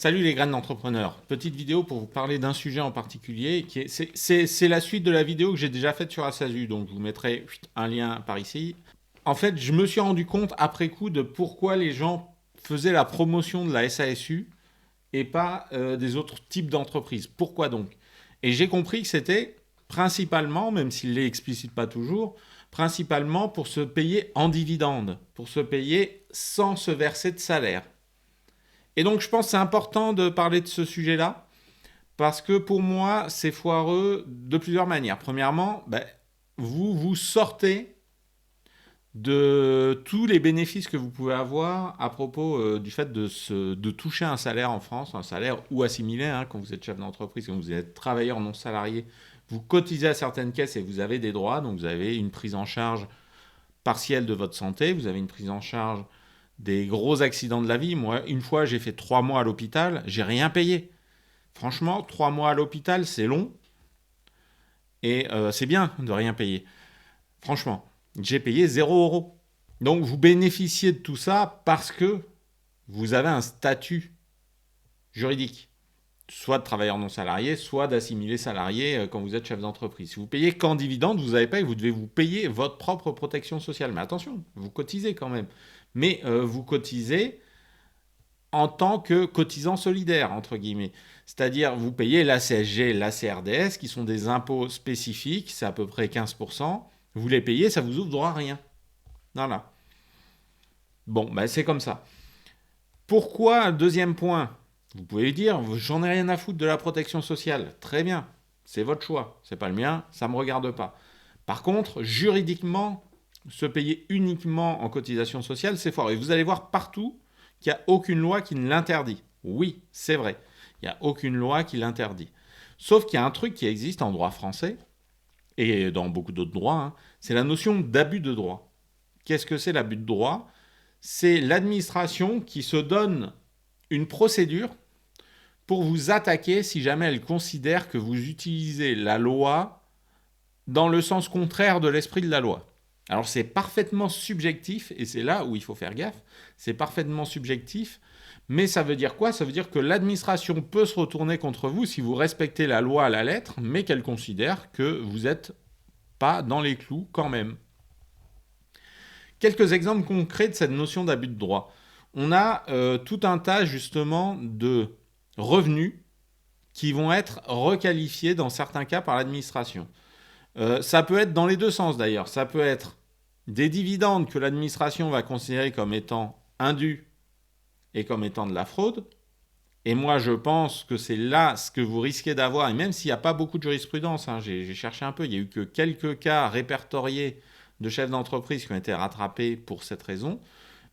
Salut les graines d'entrepreneurs. Petite vidéo pour vous parler d'un sujet en particulier. C'est la suite de la vidéo que j'ai déjà faite sur Asazu. Donc je vous mettrai un lien par ici. En fait, je me suis rendu compte après coup de pourquoi les gens faisaient la promotion de la SASU et pas des autres types d'entreprises. Pourquoi donc? Et j'ai compris que c'était principalement, même s'il ne l'explicite pas toujours, principalement pour se payer en dividendes, pour se payer sans se verser de salaire. Et donc je pense que c'est important de parler de ce sujet-là, parce que pour moi, c'est foireux de plusieurs manières. Premièrement, vous vous sortez de tous les bénéfices que vous pouvez avoir à propos du fait de toucher un salaire en France, un salaire ou assimilé, quand vous êtes chef d'entreprise, quand vous êtes travailleur non salarié, vous cotisez à certaines caisses et vous avez des droits, donc vous avez une prise en charge partielle de votre santé, vous avez une prise en charge des gros accidents de la vie. Moi, une fois, j'ai fait 3 mois à l'hôpital, j'ai rien payé. Franchement, 3 mois à l'hôpital, c'est long et c'est bien de rien payer. Franchement, j'ai payé 0 euros. Donc, vous bénéficiez de tout ça parce que vous avez un statut juridique, soit de travailleur non salarié, soit d'assimilé salarié quand vous êtes chef d'entreprise. Si vous payez qu'en dividende, vous n'avez pas et vous devez vous payer votre propre protection sociale. Mais attention, vous cotisez quand même. Mais vous cotisez en tant que cotisant solidaire, entre guillemets. C'est-à-dire, vous payez la CSG, la CRDS, qui sont des impôts spécifiques, c'est à peu près 15%. Vous les payez, ça vous ouvre droit à rien. Voilà. Bon, c'est comme ça. Pourquoi, deuxième point, vous pouvez dire, j'en ai rien à foutre de la protection sociale. Très bien, c'est votre choix, c'est pas le mien, ça me regarde pas. Par contre, juridiquement, se payer uniquement en cotisation sociale, c'est fort. Et vous allez voir partout qu'il n'y a aucune loi qui ne l'interdit. Oui, c'est vrai, il n'y a aucune loi qui l'interdit. Sauf qu'il y a un truc qui existe en droit français, et dans beaucoup d'autres droits, c'est la notion d'abus de droit. Qu'est-ce que c'est l'abus de droit? C'est l'administration qui se donne une procédure pour vous attaquer si jamais elle considère que vous utilisez la loi dans le sens contraire de l'esprit de la loi. Alors c'est parfaitement subjectif, et c'est là où il faut faire gaffe, c'est parfaitement subjectif, mais ça veut dire quoi? Ça veut dire que l'administration peut se retourner contre vous si vous respectez la loi à la lettre, mais qu'elle considère que vous n'êtes pas dans les clous quand même. Quelques exemples concrets de cette notion d'abus de droit. On a tout un tas justement de revenus qui vont être requalifiés dans certains cas par l'administration. Ça peut être dans les deux sens d'ailleurs. Ça peut être des dividendes que l'administration va considérer comme étant indus et comme étant de la fraude. Et moi, je pense que c'est là ce que vous risquez d'avoir. Et même s'il n'y a pas beaucoup de jurisprudence, j'ai cherché un peu, il n'y a eu que quelques cas répertoriés de chefs d'entreprise qui ont été rattrapés pour cette raison.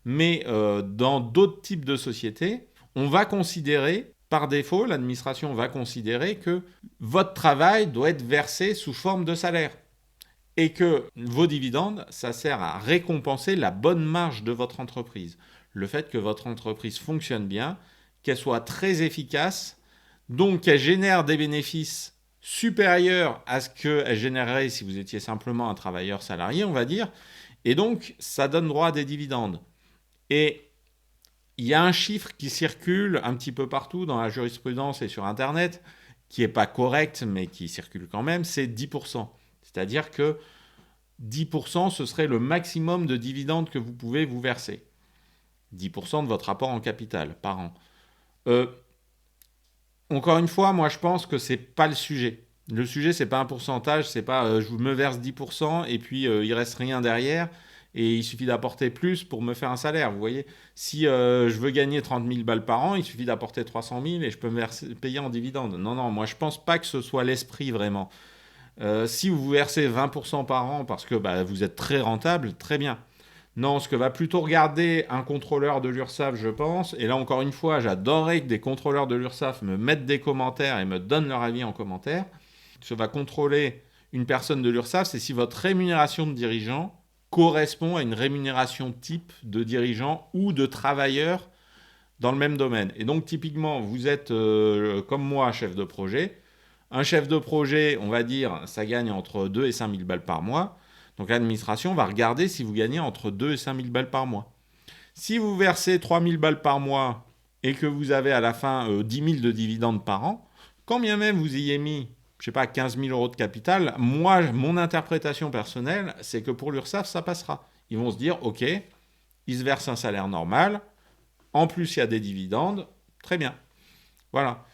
Mais dans d'autres types de sociétés, on va considérer, par défaut, l'administration va considérer que votre travail doit être versé sous forme de salaire. Et que vos dividendes, ça sert à récompenser la bonne marge de votre entreprise. Le fait que votre entreprise fonctionne bien, qu'elle soit très efficace, donc qu'elle génère des bénéfices supérieurs à ce qu'elle générerait si vous étiez simplement un travailleur salarié, on va dire. Et donc, ça donne droit à des dividendes. Et il y a un chiffre qui circule un petit peu partout dans la jurisprudence et sur Internet, qui n'est pas correct, mais qui circule quand même, c'est 10%. C'est-à-dire que 10%, ce serait le maximum de dividendes que vous pouvez vous verser. 10% de votre apport en capital par an. Encore une fois, moi je pense que c'est pas le sujet. Le sujet, c'est pas un pourcentage, c'est pas je me verse 10% et puis il reste rien derrière et il suffit d'apporter plus pour me faire un salaire. Vous voyez, si je veux gagner 30 000 balles par an, il suffit d'apporter 300 000 et je peux me payer en dividende. Non, non, moi je pense pas que ce soit l'esprit vraiment. Si vous versez 20% par an parce que vous êtes très rentable, très bien. Non, ce que va plutôt regarder un contrôleur de l'URSSAF, je pense, et là encore une fois, j'adorerais que des contrôleurs de l'URSSAF me mettent des commentaires et me donnent leur avis en commentaire. Ce que va contrôler une personne de l'URSSAF, c'est si votre rémunération de dirigeant correspond à une rémunération type de dirigeant ou de travailleur dans le même domaine. Et donc typiquement, vous êtes comme moi chef de projet. Un chef de projet, on va dire, ça gagne entre 2 et 5 000 balles par mois. Donc l'administration va regarder si vous gagnez entre 2 et 5 000 balles par mois. Si vous versez 3 000 balles par mois et que vous avez à la fin 10 000 de dividendes par an, quand bien même vous y ayez mis, je sais pas, 15 000 euros de capital, moi, mon interprétation personnelle, c'est que pour l'URSSAF, ça passera. Ils vont se dire, ok, ils se versent un salaire normal, en plus il y a des dividendes, très bien. Voilà.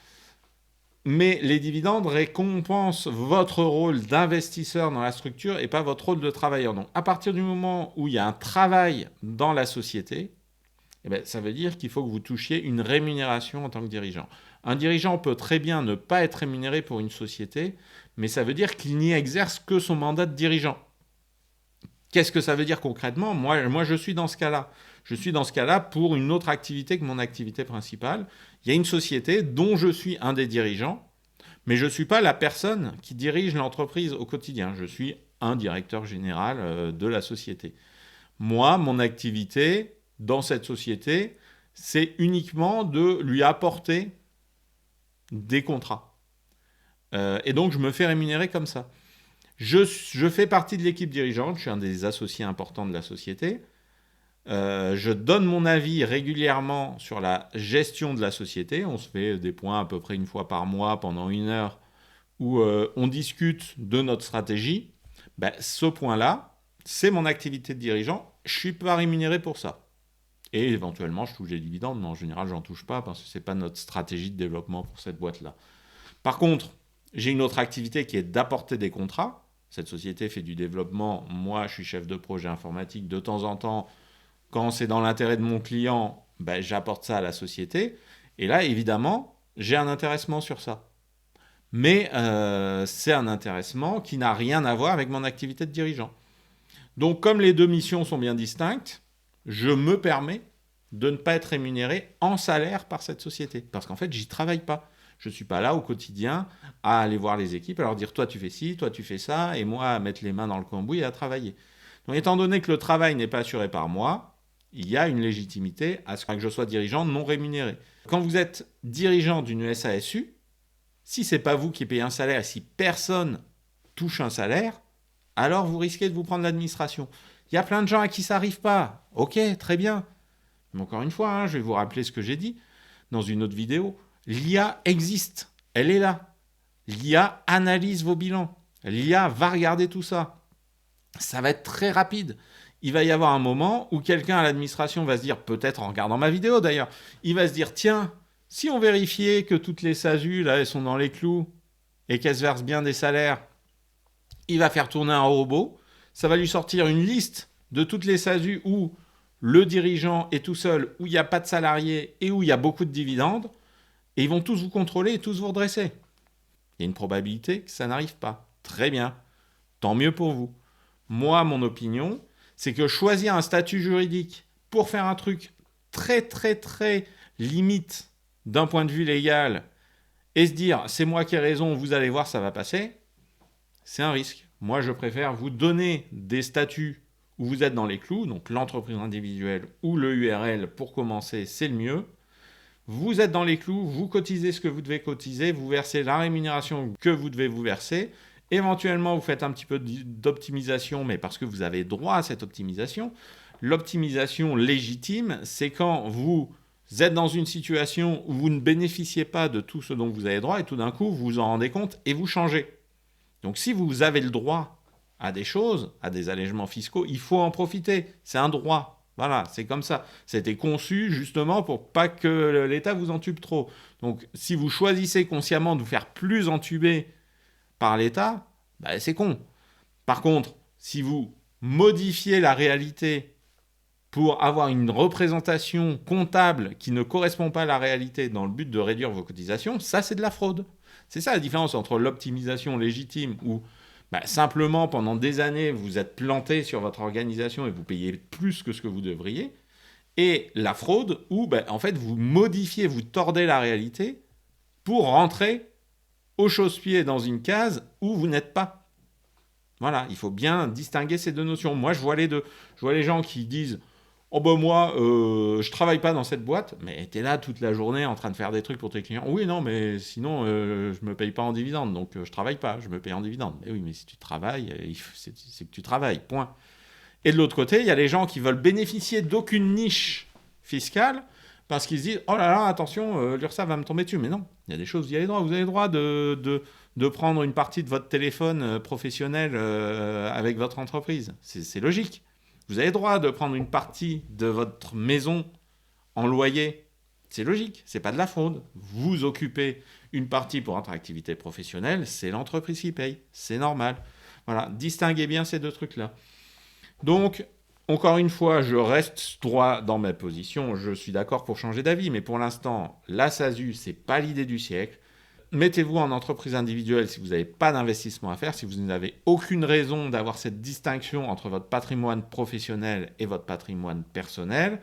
Mais les dividendes récompensent votre rôle d'investisseur dans la structure et pas votre rôle de travailleur. Donc à partir du moment où il y a un travail dans la société, eh bien, ça veut dire qu'il faut que vous touchiez une rémunération en tant que dirigeant. Un dirigeant peut très bien ne pas être rémunéré pour une société, mais ça veut dire qu'il n'y exerce que son mandat de dirigeant. Qu'est-ce que ça veut dire concrètement ? Moi, je suis dans ce cas-là. Je suis dans ce cas-là pour une autre activité que mon activité principale. Il y a une société dont je suis un des dirigeants, mais je ne suis pas la personne qui dirige l'entreprise au quotidien. Je suis un directeur général de la société. Moi, mon activité dans cette société, c'est uniquement de lui apporter des contrats. Et donc, je me fais rémunérer comme ça. Je fais partie de l'équipe dirigeante, je suis un des associés importants de la société. Je donne mon avis régulièrement sur la gestion de la société. On se fait des points à peu près une fois par mois pendant 1 heure où on discute de notre stratégie. Ce point-là, c'est mon activité de dirigeant. Je ne suis pas rémunéré pour ça. Et éventuellement, je touche des dividendes, mais en général, je n'en touche pas parce que ce n'est pas notre stratégie de développement pour cette boîte-là. Par contre, j'ai une autre activité qui est d'apporter des contrats. Cette société fait du développement. Moi, je suis chef de projet informatique. De temps en temps, quand c'est dans l'intérêt de mon client, j'apporte ça à la société. Et là, évidemment, j'ai un intéressement sur ça. Mais c'est un intéressement qui n'a rien à voir avec mon activité de dirigeant. Donc, comme les deux missions sont bien distinctes, je me permets de ne pas être rémunéré en salaire par cette société. Parce qu'en fait, j'y travaille pas. Je ne suis pas là au quotidien à aller voir les équipes, à leur dire toi tu fais ci, toi tu fais ça, et moi à mettre les mains dans le cambouis et à travailler. Donc étant donné que le travail n'est pas assuré par moi, il y a une légitimité à ce que je sois dirigeant non rémunéré. Quand vous êtes dirigeant d'une SASU, si ce n'est pas vous qui payez un salaire et si personne touche un salaire, alors vous risquez de vous prendre l'administration. Il y a plein de gens à qui ça n'arrive pas. Ok, très bien. Mais encore une fois, je vais vous rappeler ce que j'ai dit dans une autre vidéo. L'IA existe, elle est là. L'IA analyse vos bilans. L'IA va regarder tout ça. Ça va être très rapide. Il va y avoir un moment où quelqu'un à l'administration va se dire, peut-être en regardant ma vidéo d'ailleurs, il va se dire, tiens, si on vérifiait que toutes les SASU, là, elles sont dans les clous et qu'elles se versent bien des salaires, il va faire tourner un robot. Ça va lui sortir une liste de toutes les SASU où le dirigeant est tout seul, où il n'y a pas de salariés et où il y a beaucoup de dividendes. Et ils vont tous vous contrôler et tous vous redresser. Il y a une probabilité que ça n'arrive pas. Très bien. Tant mieux pour vous. Moi, mon opinion, c'est que choisir un statut juridique pour faire un truc très, très, très limite d'un point de vue légal et se dire c'est moi qui ai raison, vous allez voir, ça va passer, c'est un risque. Moi, je préfère vous donner des statuts où vous êtes dans les clous, donc l'entreprise individuelle ou le URL pour commencer, c'est le mieux. Vous êtes dans les clous, vous cotisez ce que vous devez cotiser, vous versez la rémunération que vous devez vous verser. Éventuellement, vous faites un petit peu d'optimisation, mais parce que vous avez droit à cette optimisation. L'optimisation légitime, c'est quand vous êtes dans une situation où vous ne bénéficiez pas de tout ce dont vous avez droit et tout d'un coup, vous vous en rendez compte et vous changez. Donc si vous avez le droit à des choses, à des allègements fiscaux, il faut en profiter. C'est un droit. Voilà, c'est comme ça. C'était conçu justement pour pas que l'État vous entube trop. Donc, si vous choisissez consciemment de vous faire plus entuber par l'État, c'est con. Par contre, si vous modifiez la réalité pour avoir une représentation comptable qui ne correspond pas à la réalité dans le but de réduire vos cotisations, ça, c'est de la fraude. C'est ça la différence entre l'optimisation légitime où simplement, pendant des années, vous êtes planté sur votre organisation et vous payez plus que ce que vous devriez. Et la fraude, où en fait, vous modifiez, vous tordez la réalité pour rentrer au chausse-pied dans une case où vous n'êtes pas. Voilà, il faut bien distinguer ces deux notions. Moi, je vois les deux. Je vois les gens qui disent « Oh moi, je travaille pas dans cette boîte. » Mais t'es là toute la journée en train de faire des trucs pour tes clients. Oui, non, mais sinon, je me paye pas en dividende. Donc, je travaille pas, je me paye en dividende. Mais oui, mais si tu travailles, c'est que tu travailles, point. Et de l'autre côté, il y a les gens qui veulent bénéficier d'aucune niche fiscale, parce qu'ils se disent oh là là, attention, l'URSSAF va me tomber dessus. Mais non, il y a des choses, vous y avez le droit. Vous avez le droit de prendre une partie de votre téléphone professionnel avec votre entreprise. C'est logique. Vous avez le droit de prendre une partie de votre maison en loyer. C'est logique, c'est pas de la fraude. Vous occupez une partie pour votre activité professionnelle, c'est l'entreprise qui paye. C'est normal. Voilà, distinguez bien ces deux trucs-là. Donc, encore une fois, je reste droit dans ma position. Je suis d'accord pour changer d'avis, mais pour l'instant, la SASU, c'est pas l'idée du siècle. Mettez-vous en entreprise individuelle si vous n'avez pas d'investissement à faire, si vous n'avez aucune raison d'avoir cette distinction entre votre patrimoine professionnel et votre patrimoine personnel.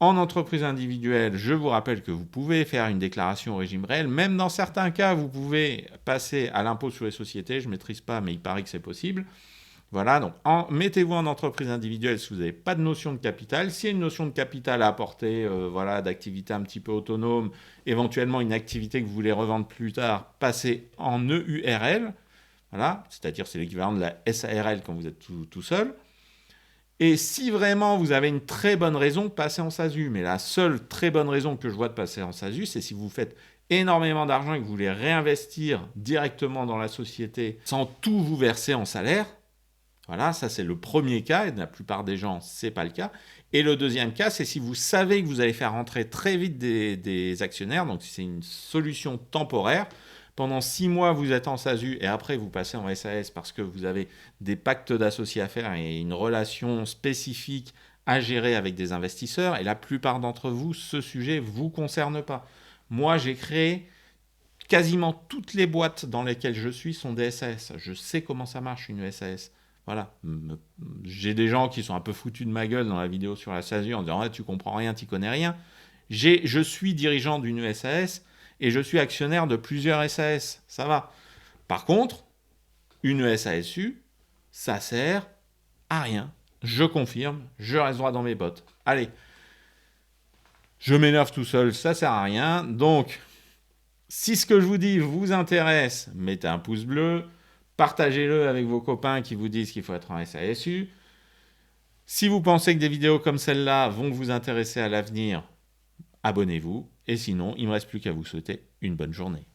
En entreprise individuelle, je vous rappelle que vous pouvez faire une déclaration au régime réel. Même dans certains cas, vous pouvez passer à l'impôt sur les sociétés. Je ne maîtrise pas, mais il paraît que c'est possible. Voilà, donc mettez-vous en entreprise individuelle si vous n'avez pas de notion de capital. S'il y a une notion de capital à apporter, voilà, d'activité un petit peu autonome, éventuellement une activité que vous voulez revendre plus tard, passez en EURL. Voilà, c'est-à-dire c'est l'équivalent de la SARL quand vous êtes tout seul. Et si vraiment vous avez une très bonne raison, passez en SASU. Mais la seule très bonne raison que je vois de passer en SASU, c'est si vous faites énormément d'argent et que vous voulez réinvestir directement dans la société sans tout vous verser en salaire. Voilà, ça c'est le premier cas, et la plupart des gens, ce n'est pas le cas. Et le deuxième cas, c'est si vous savez que vous allez faire rentrer très vite des actionnaires, donc c'est une solution temporaire. Pendant 6 mois, vous êtes en SASU et après, vous passez en SAS parce que vous avez des pactes d'associés à faire et une relation spécifique à gérer avec des investisseurs. Et la plupart d'entre vous, ce sujet ne vous concerne pas. Moi, j'ai créé quasiment toutes les boîtes dans lesquelles je suis sont des SAS. Je sais comment ça marche une SAS. Voilà. J'ai des gens qui sont un peu foutus de ma gueule dans la vidéo sur la SASU en disant ah, tu comprends rien, tu connais rien. Je suis dirigeant d'une SAS et je suis actionnaire de plusieurs SAS. Ça va. Par contre, une SASU, ça sert à rien. Je confirme, je reste droit dans mes bottes. Allez, je m'énerve tout seul, ça sert à rien. Donc, si ce que je vous dis vous intéresse, mettez un pouce bleu. Partagez-le avec vos copains qui vous disent qu'il faut être en SASU. Si vous pensez que des vidéos comme celle-là vont vous intéresser à l'avenir, abonnez-vous. Et sinon, il ne me reste plus qu'à vous souhaiter une bonne journée.